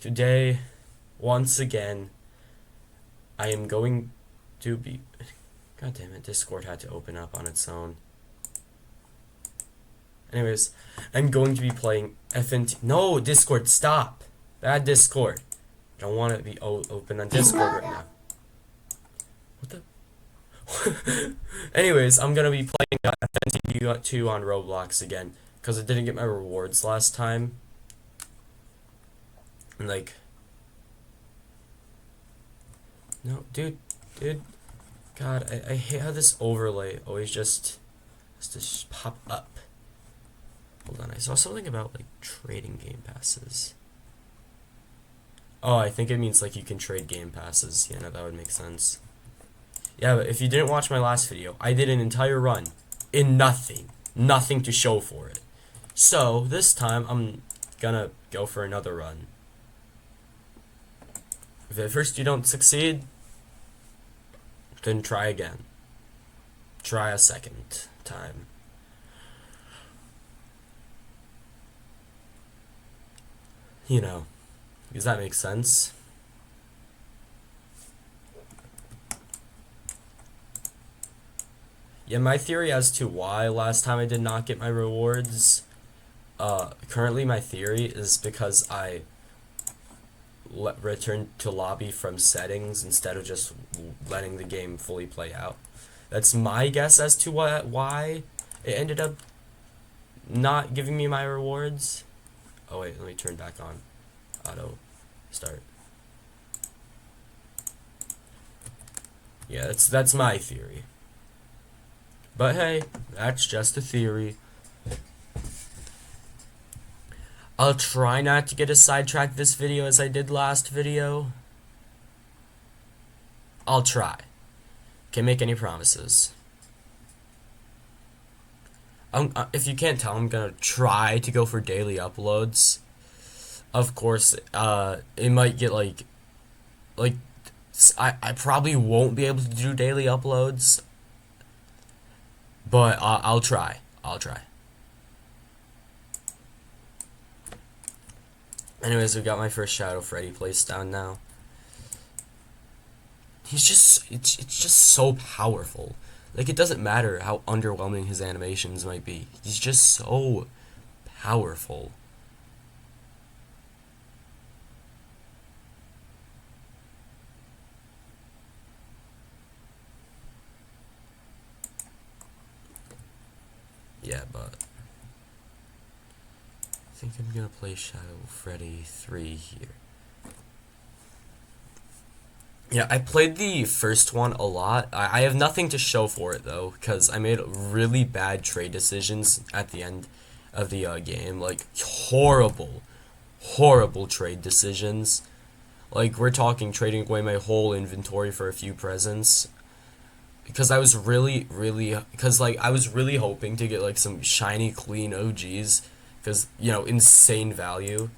Today, once again, I am going to be... God damn it, Discord had to open up on its own. Anyways, I'm going to be playing FNTD. No, Discord, stop! Bad Discord. I don't want it to be open on Discord right now. What the? Anyways, I'm gonna be playing FNTD 2 on Roblox again, because I didn't get my rewards last time. And like... No, dude. God, I hate how this overlay always just has to pop up. Hold on, I saw something about like trading game passes. Oh, I think it means like you can trade game passes. Yeah, no, that would make sense. Yeah, but if you didn't watch my last video, I did an entire run in nothing. Nothing to show for it. So, this time, I'm gonna go for another run. If at first you don't succeed, then try again. Try a second time. You know, does that make sense? Yeah, my theory as to why last time I did not get my rewards, currently my theory is because I returned to lobby from settings instead of just letting the game fully play out. That's my guess as to why it ended up not giving me my rewards. Oh wait, let me turn back on auto start. Yeah, that's my theory. But hey, that's just a theory. I'll try not to get as sidetracked this video as I did last video. I'll try. Can't make any promises. If you can't tell, I'm gonna try to go for daily uploads. Of course, it might get like I probably won't be able to do daily uploads, but I'll try. Anyways, we got my first Shadow Freddy placed down now. He's just, it's just so powerful. Like, it doesn't matter how underwhelming his animations might be. He's just so powerful. Yeah, but I think I'm gonna play Shadow Freddy 3 here. Yeah, I played the first one a lot. I have nothing to show for it though, because I made really bad trade decisions at the end of the game. Like, horrible trade decisions. Like, we're talking trading away my whole inventory for a few presents. Because I was really hoping to get like some shiny clean OGs. Because, you know, insane value.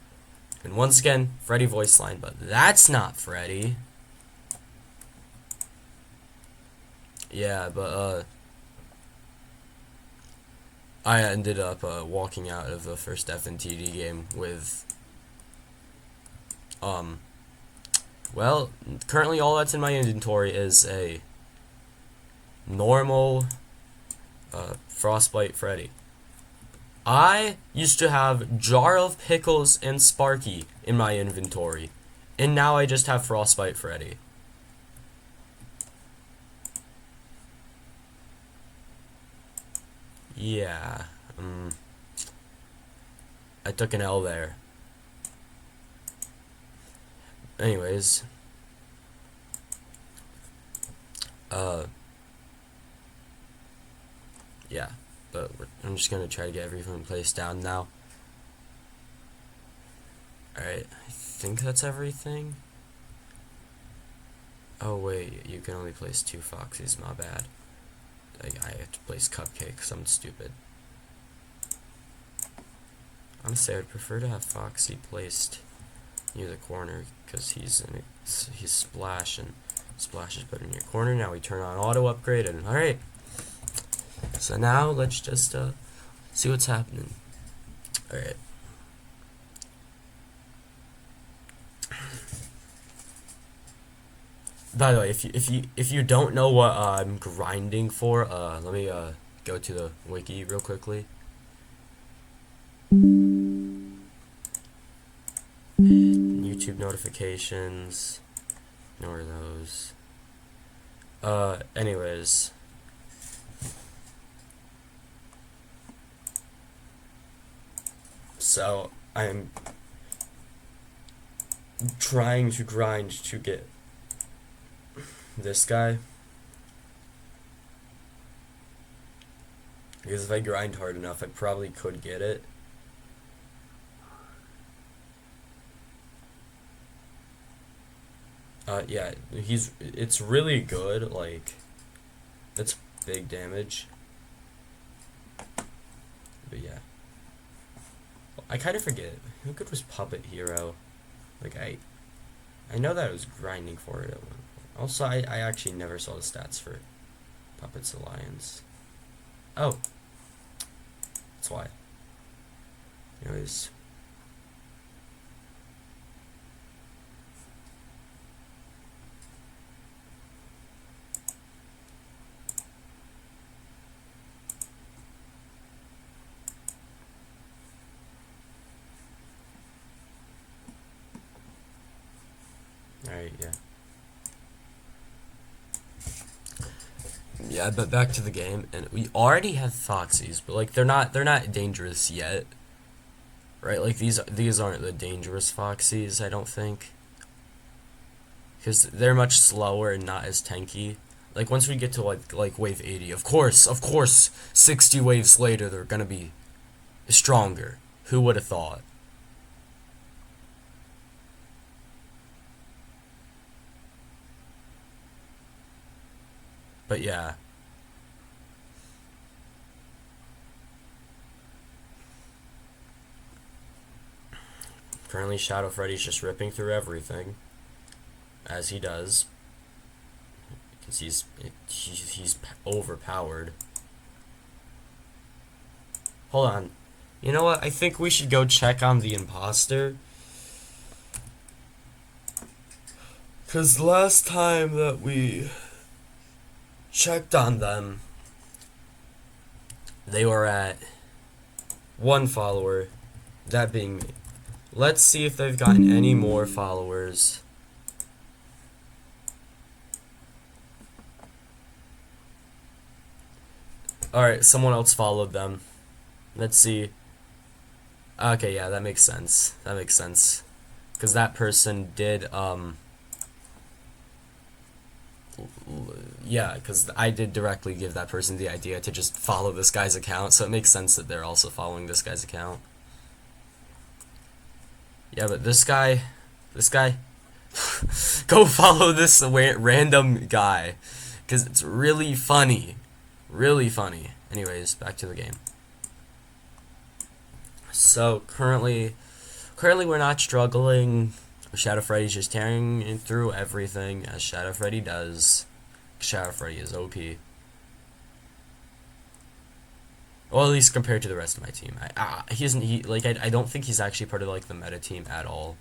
And once again, Freddy voice line, but that's not Freddy. Yeah, but I ended up walking out of the first FNTD game with well, currently all that's in my inventory is a normal Frostbite Freddy. I used to have Jar of Pickles and Sparky in my inventory, and now I just have Frostbite Freddy. Yeah, I took an L there. Anyways, yeah, but I'm just gonna try to get everything placed down now. Alright, I think that's everything. Oh wait, you can only place 2 Foxies, my bad. I have to place Cupcakes, I'm stupid. Honestly, I'd prefer to have Foxy placed near the corner, because he's Splash, and Splash is better near corner. Now we turn on auto upgrade, and alright. So now let's just see what's happening. Alright. By the way, if you don't know what I'm grinding for, let me go to the wiki real quickly. YouTube notifications, ignore those. Anyways. So, I'm trying to grind to get this guy. Because if I grind hard enough, I probably could get it. Yeah, it's really good, like, it's big damage. But yeah. I kind of forget, how good was Puppet Hero? Like, I know that I was grinding for it at one point. Also, I actually never saw the stats for Puppets Alliance. Oh. That's why. Anyways. Alright, yeah. Yeah, but back to the game, and we already have Foxies, but like they're not dangerous yet. Right? Like these aren't the dangerous Foxies, I don't think. Because they're much slower and not as tanky. Like once we get to like wave 80, of course, 60 waves later they're gonna be stronger. Who would have thought? But yeah. Currently Shadow Freddy's just ripping through everything. As he does. Because he's overpowered. Hold on. You know what? I think we should go check on the imposter. Because last time that we checked on them, they were at 1 follower, that being me. Let's see if they've gotten any more followers. Alright, someone else followed them. Let's see. Okay, yeah, that makes sense. That makes sense. Because that person did, yeah, because I did directly give that person the idea to just follow this guy's account, so it makes sense that they're also following this guy's account. Yeah, but this guy, go follow this random guy, because it's really funny. Really funny. Anyways, back to the game. So, currently we're not struggling. Shadow Freddy's just tearing through everything, as Shadow Freddy does. Shadow Freddy is OP. Well, at least compared to the rest of my team. I don't think he's actually part of like the meta team at all.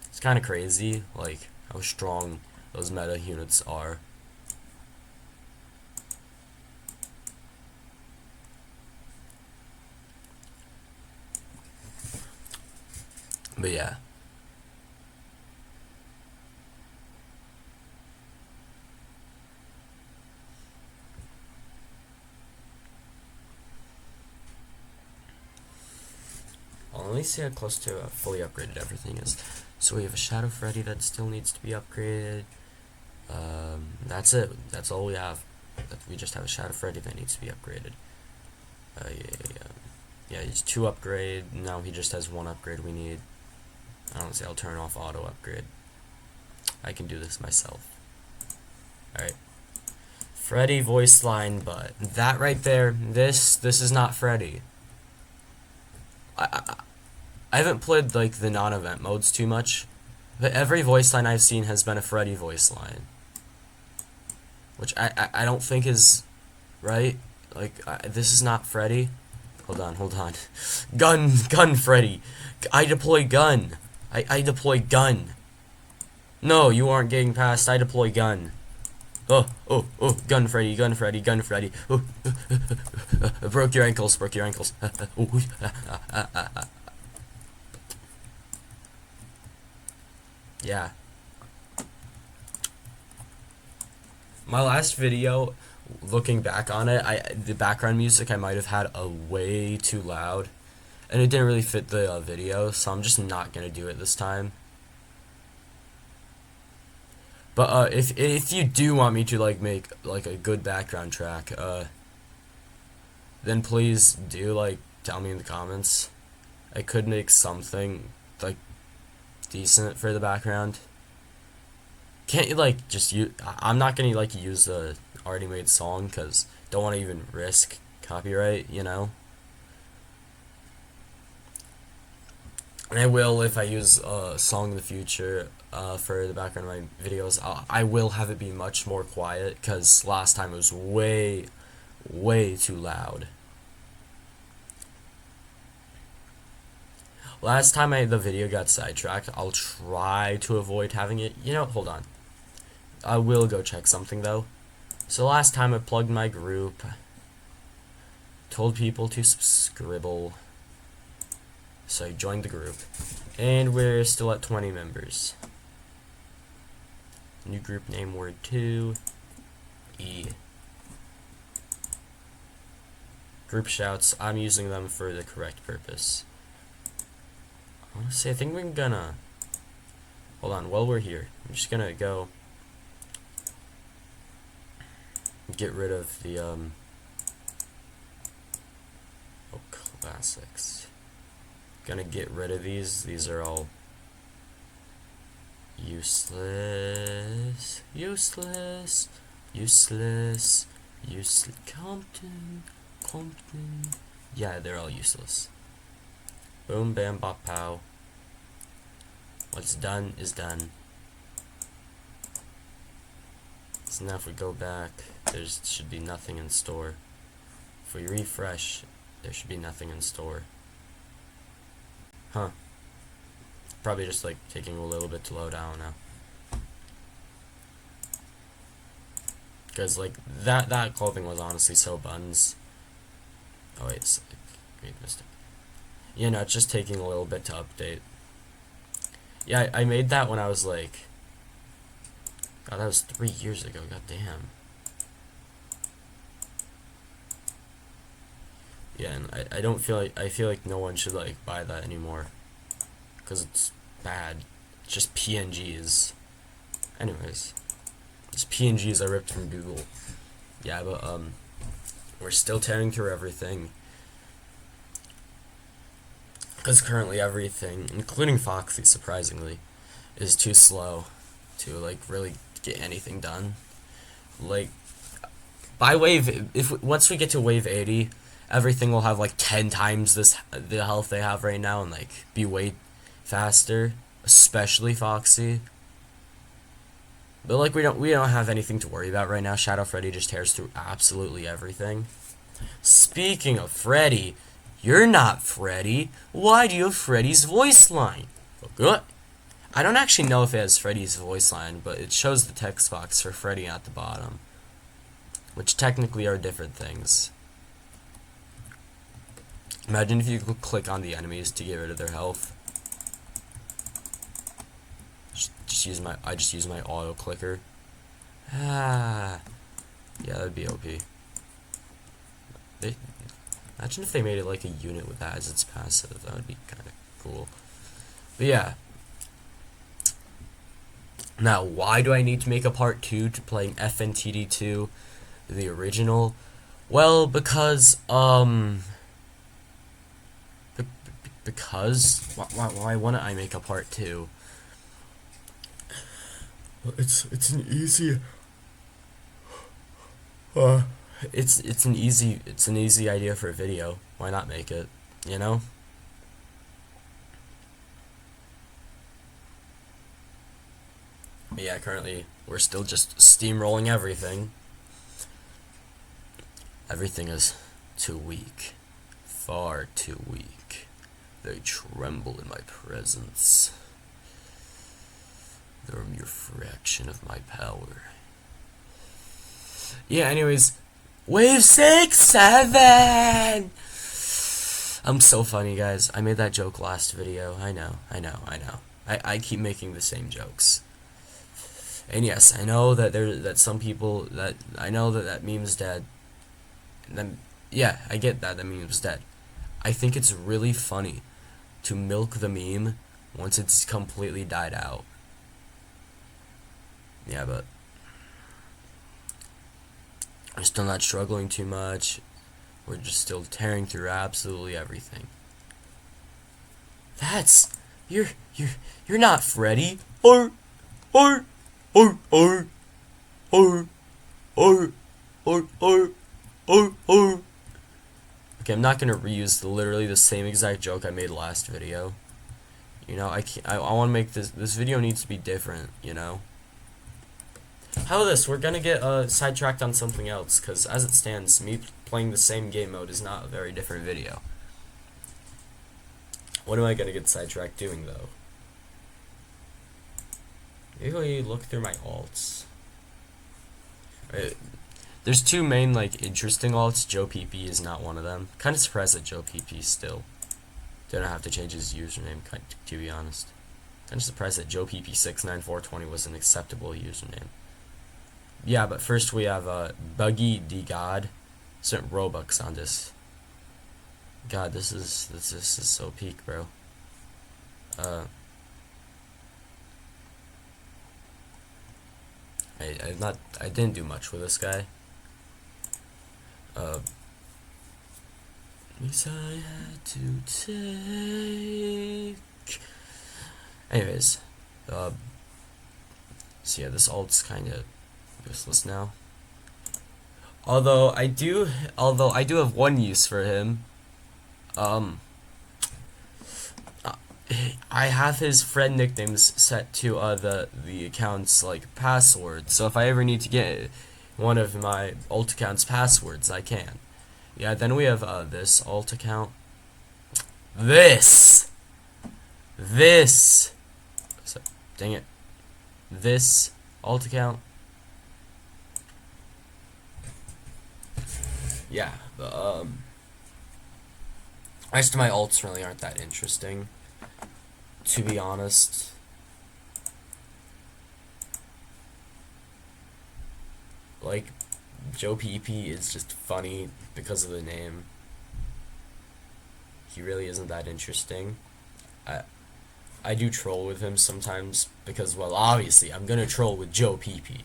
It's kind of crazy, like how strong those meta units are. But yeah. Well, let me see how close to fully upgraded everything is. So we have a Shadow Freddy that still needs to be upgraded. That's it. That's all we have. We just have a Shadow Freddy that needs to be upgraded. Yeah, he's 2 upgrade. Now he just has 1 upgrade we need. I don't say I'll turn off auto upgrade. I can do this myself. Alright. Freddy voice line, but that right there, this is not Freddy. I haven't played like the non-event modes too much, but every voice line I've seen has been a Freddy voice line, which I don't think is right. Like this is not Freddy. Hold on. Gun Freddy. I deploy gun. I deploy gun. No, you aren't getting past. I deploy gun. Oh, oh, oh, gun Freddy, gun Freddy, gun Freddy. Oh, broke your ankles, broke your ankles. Yeah. My last video, looking back on it, the background music I might have had a way too loud, and it didn't really fit the video, so I'm just not gonna do it this time. But if you do want me to like make like a good background track, then please do like tell me in the comments. I could make something like decent for the background. Can't you like just use? I'm not gonna like use the already made song because don't want to even risk copyright, you know. And I will if I use a song in the future for the background of my videos. I will have it be much more quiet because last time it was way too loud. Last time the video got sidetracked. I'll try to avoid having it. You know, hold on. I will go check something though. So last time I plugged my group, told people to scribble. So I joined the group, and we're still at 20 members. New group name word 2, E. Group shouts, I'm using them for the correct purpose. Honestly, I think we're gonna, hold on, while we're here, I'm just gonna go get rid of the, oh, classics. Gonna get rid of these are all useless, Compton, yeah, they're all useless. Boom, bam, bop, pow. What's done is done. So now if we go back, there should be nothing in store. If we refresh, there should be nothing in store. Huh. Probably just like taking a little bit to load out now. Because like that clothing was honestly so buns. Oh wait, it's like, great mistake. You know, it's just taking a little bit to update. Yeah, I made that when I was like, God, that was 3 years ago. God damn. Yeah, and I don't feel like, I feel like no one should like buy that anymore, because it's bad. It's just PNGs. Anyways, it's PNGs I ripped from Google. Yeah, but we're still tearing through everything, because currently everything, including Foxy, surprisingly, is too slow to like really get anything done. Like by wave, once we get to wave 80, everything will have like 10 times the health they have right now and like be way faster, especially Foxy. But like we don't have anything to worry about right now. Shadow Freddy just tears through absolutely everything. Speaking of Freddy, you're not Freddy. Why do you have Freddy's voice line? Oh, good. I don't actually know if it has Freddy's voice line, but it shows the text box for Freddy at the bottom, which technically are different things. Imagine if you could click on the enemies to get rid of their health. I just use my auto clicker. Yeah, that'd be OP. Imagine if they made it like a unit with that as its passive. That would be kind of cool. But yeah. Now, why do I need to make a part 2 to playing FNTD 2, the original? Well, because why wouldn't I make a part 2? Well, it's an easy it's an easy idea for a video. Why not make it, you know? But yeah, currently we're still just steamrolling everything. Everything is too weak. Far too weak. They tremble in my presence. They're a mere fraction of my power. Yeah, anyways, wave 6, 7! I'm so funny, guys. I made that joke last video. I know. I keep making the same jokes. And yes, I know that some people I know that meme's dead. And then, yeah, I get that meme's dead. I think it's really funny to milk the meme once it's completely died out. Yeah, but we're still not struggling too much. We're just still tearing through absolutely everything. You're not Freddy. Or. Okay, I'm not gonna reuse literally the same exact joke I made last video. You know, I want to make this video needs to be different, you know. How about this? We're gonna get sidetracked on something else, because as it stands, me playing the same game mode is not a very different video. What am I gonna get sidetracked doing, though? Maybe we look through my alts. There's two main, like, interesting alts. Joe PP is not one of them. Kind of surprised that Joe PP still didn't have to change his username, to be honest. Kind of surprised that Joe PP69420 was an acceptable username. Yeah, but first we have Buggy D God sent Robux on this. God, this is so peak, bro. I didn't do much with this guy. At least I had to take. Anyways, so yeah, this alt's kind of useless now. Although I do have one use for him. I have his friend nicknames set to the account's like password. So if I ever need to get one of my alt account's passwords, I can. Yeah, then we have this alt account. This. So, dang it. This alt account. Yeah, the rest of my alts really aren't that interesting, to be honest. Like, Joe PP is just funny because of the name. He really isn't that interesting. I do troll with him sometimes because, well, obviously I'm gonna troll with Joe PP.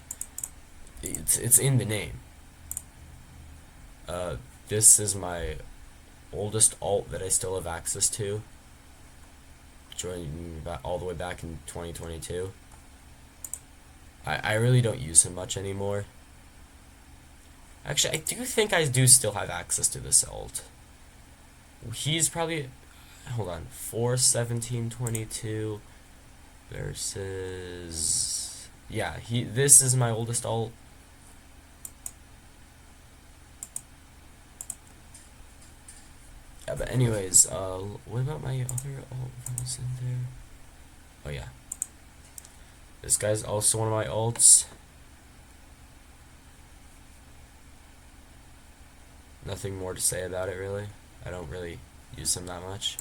It's in the name. This is my oldest alt that I still have access to. Joining all the way back in 2022. I really don't use him much anymore. Actually, I do think I do still have access to this alt. He's probably, hold on, 41722 versus, yeah, this is my oldest alt. Yeah, but anyways, what about my other alt that was in there? Oh yeah, this guy's also one of my alts. Nothing more to say about it, really. I don't really use him that much.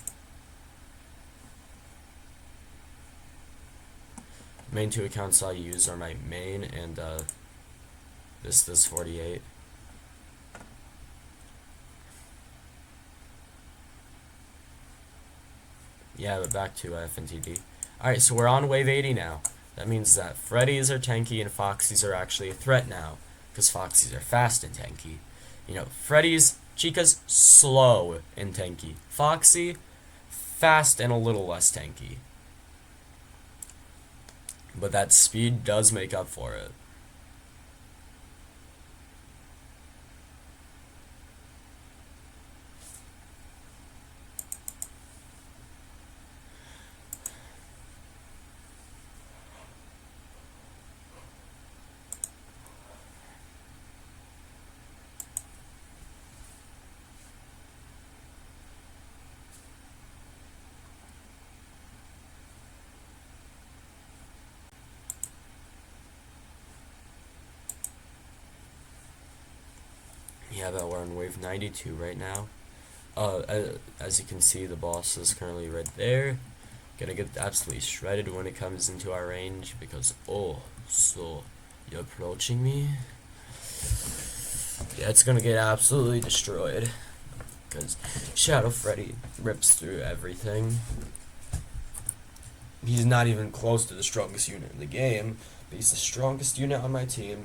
Main two accounts I use are my main and this 48. Yeah, but back to FNTD. Alright, so we're on wave 80 now. That means that Freddies are tanky and Foxies are actually a threat now, because Foxies are fast and tanky. You know, Freddy's, Chica's slow and tanky. Foxy, fast and a little less tanky. But that speed does make up for it. Yeah, but we're on wave 92 right now. As you can see, the boss is currently right there. Gonna get absolutely shredded when it comes into our range because, oh, so you're approaching me? Yeah, it's gonna get absolutely destroyed because Shadow Freddy rips through everything. He's not even close to the strongest unit in the game, but he's the strongest unit on my team.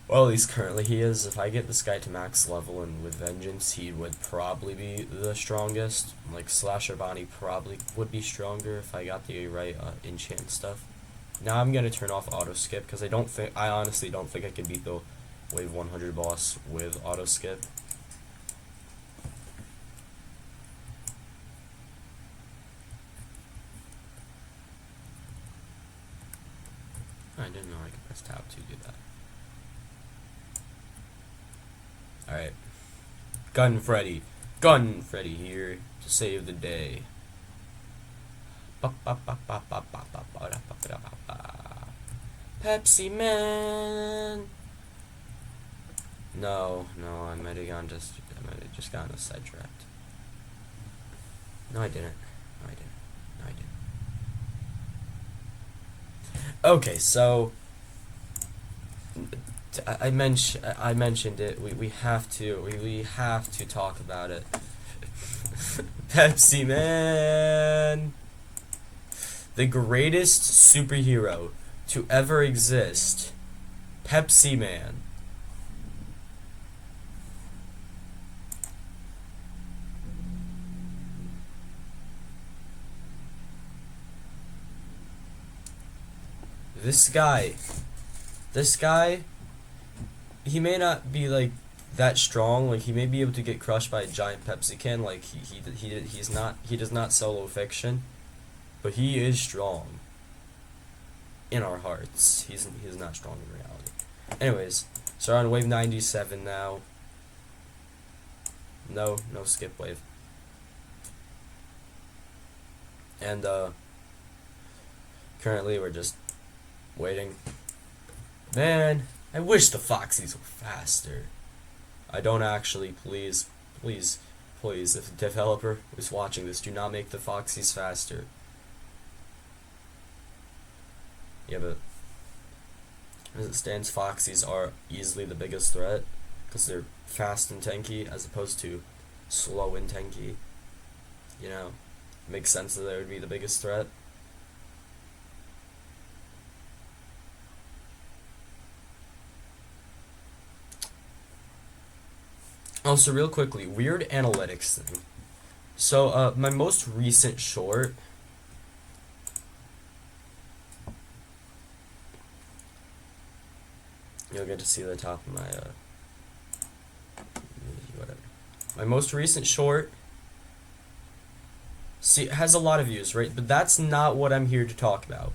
Well, at least currently he is. If I get this guy to max level and with Vengeance, he would probably be the strongest. Like, Slasher Bonnie probably would be stronger if I got the right enchant stuff. Now I'm gonna turn off auto skip because I honestly don't think I can beat the wave 100 boss with auto skip. I didn't know I could press tab to do that. Alright. Gun Freddy here to save the day. Pepsi Man. No, I might have just gotten sidetracked. No, I didn't. Okay, so I mentioned it. We have to talk about it. Pepsi Man, the greatest superhero to ever exist. Pepsi Man. This guy, he may not be like that strong. Like, he may be able to get crushed by a giant Pepsi can. Like, he does not solo fiction, but he is strong in our hearts. He's not strong in reality. Anyways, so we're on wave 97 now. No skip wave. And currently we're just waiting. Man, I wish the Foxies were faster. I don't actually. Please, if the developer is watching this, do not make the Foxies faster. Yeah, but as it stands, Foxies are easily the biggest threat because they're fast and tanky as opposed to slow and tanky. You know, it makes sense that they would be the biggest threat. Also, real quickly, weird analytics thing. So, my most recent short. You'll get to see the top of my, whatever. My most recent short. See, it has a lot of views, right? But that's not what I'm here to talk about.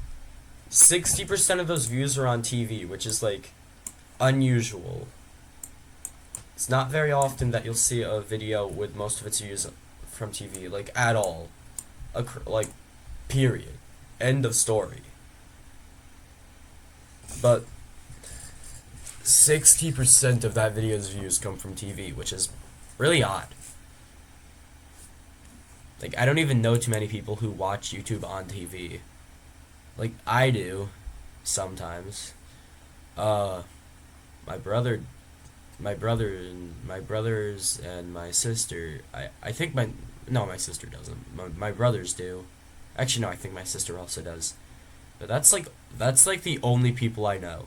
60% of those views are on TV, which is, like, unusual. It's not very often that you'll see a video with most of its views from TV, like, at all. Like, period. End of story. But 60% of that video's views come from TV, which is really odd. Like, I don't even know too many people who watch YouTube on TV. Like, I do, sometimes. My brothers and my sister, I think my sister doesn't. My brothers do. Actually, no, I think my sister also does. But that's like the only people I know.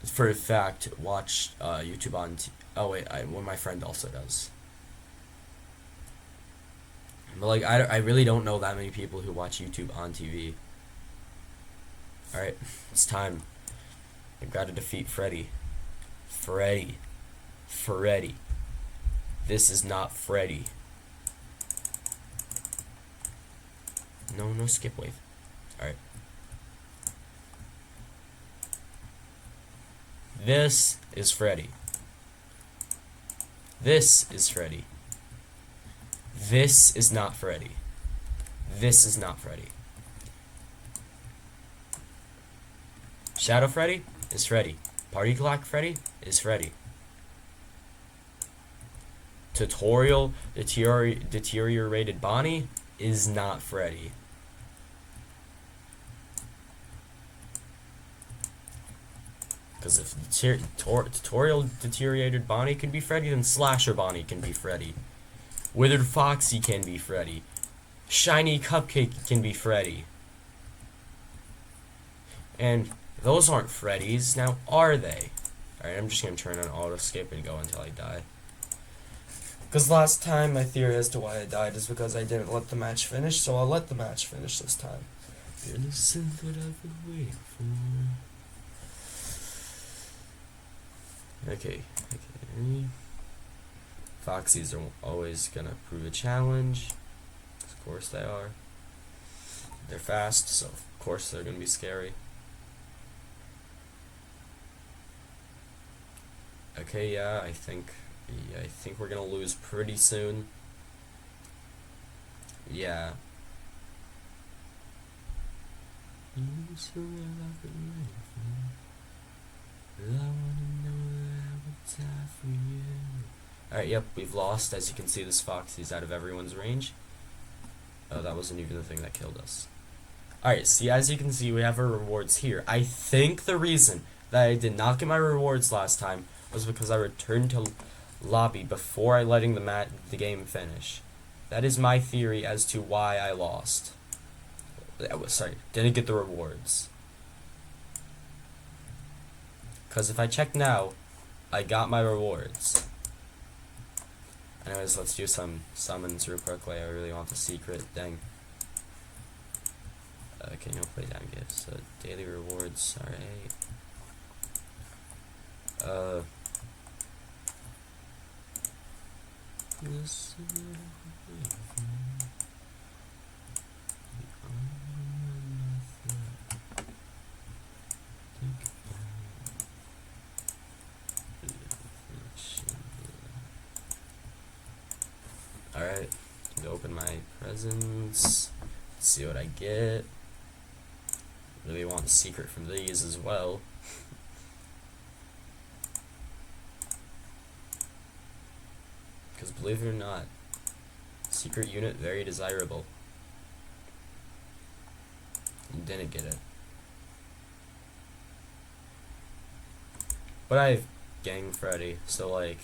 For a fact, watch YouTube on. Oh wait, my friend also does. But like, I really don't know that many people who watch YouTube on TV. All right, it's time. I've got to defeat Freddy. Freddy. This is not Freddy. No skip wave. Alright. This is Freddy. This is Freddy. This is not Freddy. This is not Freddy. Shadow Freddy is Freddy. Party Clock Freddy is Freddy. Tutorial deteriorated Bonnie is not Freddy. Because if tutorial deteriorated Bonnie can be Freddy, then Slasher Bonnie can be Freddy. Withered Foxy can be Freddy. Shiny Cupcake can be Freddy. And those aren't Freddy's, now are they? Alright, I'm just gonna turn on auto skip and go until I die. Because last time my theory as to why I died is because I didn't let the match finish, so I'll let the match finish this time. You're the synth that I've been waiting for. Okay. Foxies are always gonna prove a challenge. Of course they are. They're fast, so of course they're gonna be scary. Okay, yeah, I think we're gonna lose pretty soon. Yeah. Alright, yep, we've lost. As you can see, this Foxy's out of everyone's range. Oh, that wasn't even the thing that killed us. Alright, see, as you can see, we have our rewards here. I think the reason that I did not get my rewards last time was because I returned to lobby before I letting the game finish. That is my theory as to why I lost. Sorry, didn't get the rewards. Because if I check now, I got my rewards. Anyways, let's do some summons real quickly. I really want the secret thing. Can you play down gifts? Daily rewards, alright. Alright, open my presents, see what I get. Really want a secret from these as well. Because believe it or not, secret unit very desirable. You didn't get it. But I have Gang Freddy, so like,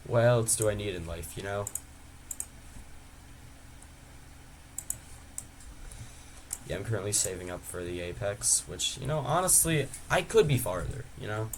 what else do I need in life, you know? Yeah, I'm currently saving up for the Apex, which, you know, honestly, I could be farther, you know?